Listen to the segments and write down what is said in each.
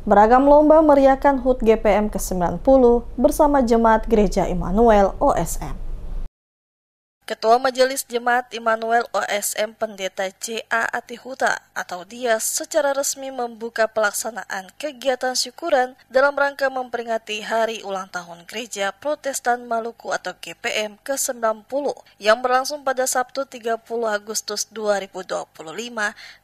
Beragam lomba meriahkan HUT GPM ke-90 bersama Jemaat Gereja Immanuel OSM. Ketua Majelis Jemaat Immanuel OSM Pendeta J.A. Atihuta atau Dias secara resmi membuka pelaksanaan kegiatan syukuran dalam rangka memperingati Hari Ulang Tahun Gereja Protestan Maluku atau GPM ke-90 yang berlangsung pada Sabtu 30 Agustus 2025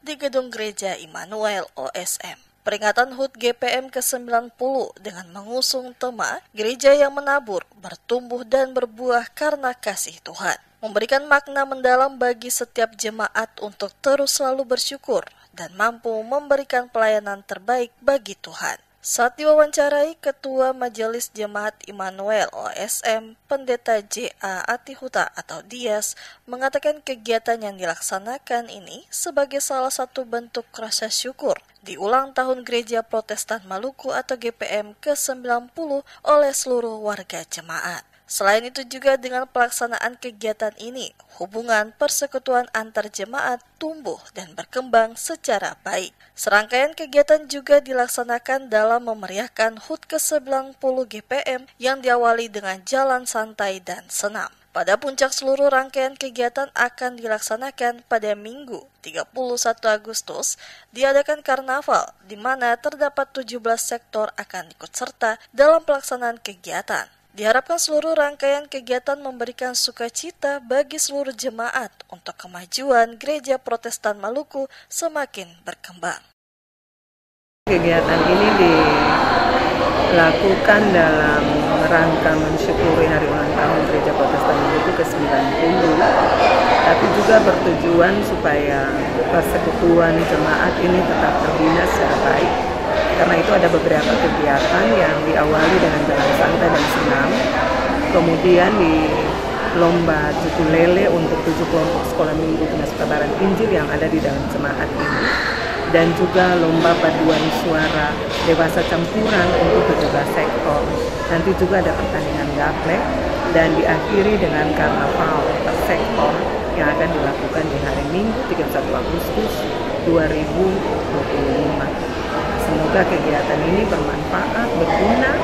di Gedung Gereja Immanuel OSM. Peringatan HUT GPM ke-90 dengan mengusung tema Gereja yang menabur, bertumbuh dan berbuah karena kasih Tuhan, memberikan makna mendalam bagi setiap jemaat untuk terus selalu bersyukur dan mampu memberikan pelayanan terbaik bagi Tuhan. Saat diwawancarai, Ketua Majelis Jemaat Immanuel OSM Pendeta J.A. Atihuta atau Dias mengatakan kegiatan yang dilaksanakan ini sebagai salah satu bentuk rasa syukur di ulang tahun Gereja Protestan Maluku atau GPM ke-90 oleh seluruh warga jemaat. Selain itu juga dengan pelaksanaan kegiatan ini, hubungan persekutuan antar jemaat tumbuh dan berkembang secara baik. Serangkaian kegiatan juga dilaksanakan dalam memeriahkan HUT ke-90 GPM yang diawali dengan jalan santai dan senam. Pada puncak seluruh rangkaian kegiatan akan dilaksanakan pada Minggu 31 Agustus, diadakan karnaval di mana terdapat 17 sektor akan ikut serta dalam pelaksanaan kegiatan. Diharapkan seluruh rangkaian kegiatan memberikan sukacita bagi seluruh jemaat untuk kemajuan Gereja Protestan Maluku semakin berkembang. Kegiatan ini dilakukan dalam rangka mensyukuri Hari Ulang Tahun Gereja Protestan Maluku ke-90, tapi juga bertujuan supaya persekutuan jemaat ini tetap terbina secara baik. Karena itu ada beberapa kegiatan yang diawali dengan jalan santai dan senam, kemudian di lomba ukulele untuk 7 kelompok sekolah minggu Penasebaran Injil yang ada di dalam jemaat ini, dan juga lomba paduan suara dewasa campuran untuk 17 sektor. Nanti juga ada pertandingan gaplek dan diakhiri dengan karnaval per sektor yang akan dilakukan di hari Minggu 31 Agustus 2025. Semoga kegiatan ini bermanfaat, berguna,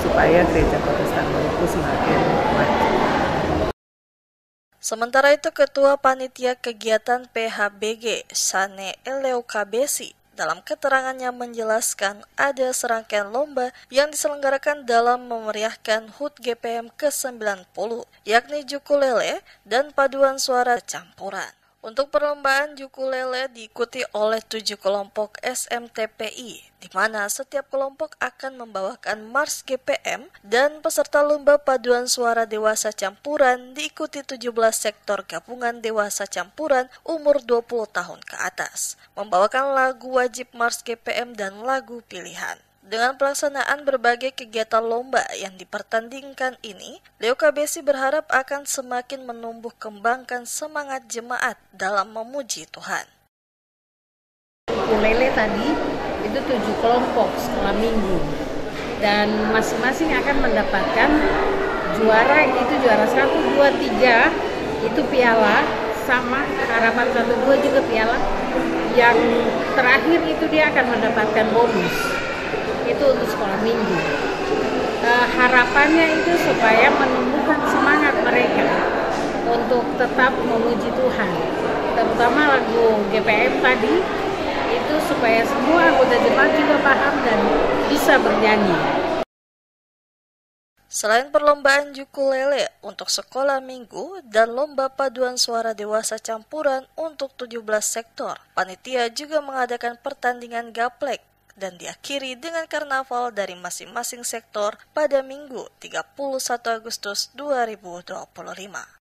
supaya Gereja Protestan Maluku semakin maju. Sementara itu, Ketua Panitia Kegiatan PHBG, Sane Eleukabesi, dalam keterangannya menjelaskan ada serangkaian lomba yang diselenggarakan dalam memeriahkan HUT GPM ke-90, yakni ukulele dan paduan suara campuran. Untuk perlombaan ukulele diikuti oleh 7 kelompok SMTPI, di mana setiap kelompok akan membawakan Mars GPM dan peserta lomba paduan suara dewasa campuran diikuti 17 sektor gabungan dewasa campuran umur 20 tahun ke atas, membawakan lagu wajib Mars GPM dan lagu pilihan. Dengan pelaksanaan berbagai kegiatan lomba yang dipertandingkan ini, Eleukabesi berharap akan semakin menumbuh kembangkan semangat jemaat dalam memuji Tuhan. Ukulele tadi itu 7 kelompok sekolah minggu dan masing-masing akan mendapatkan juara, itu juara 1, 2, 3 itu piala, sama harapan 1, 2 juga piala. Yang terakhir itu dia akan mendapatkan bonus. Itu untuk sekolah minggu. Harapannya itu supaya menumbuhkan semangat mereka untuk tetap memuji Tuhan. Terutama lagu GPM tadi, itu supaya semua anggota jemaat juga paham dan bisa bernyanyi. Selain perlombaan ukulele untuk sekolah minggu dan lomba paduan suara dewasa campuran untuk 17 sektor, panitia juga mengadakan pertandingan gaplek dan diakhiri dengan karnaval dari masing-masing sektor pada Minggu 31 Agustus 2025.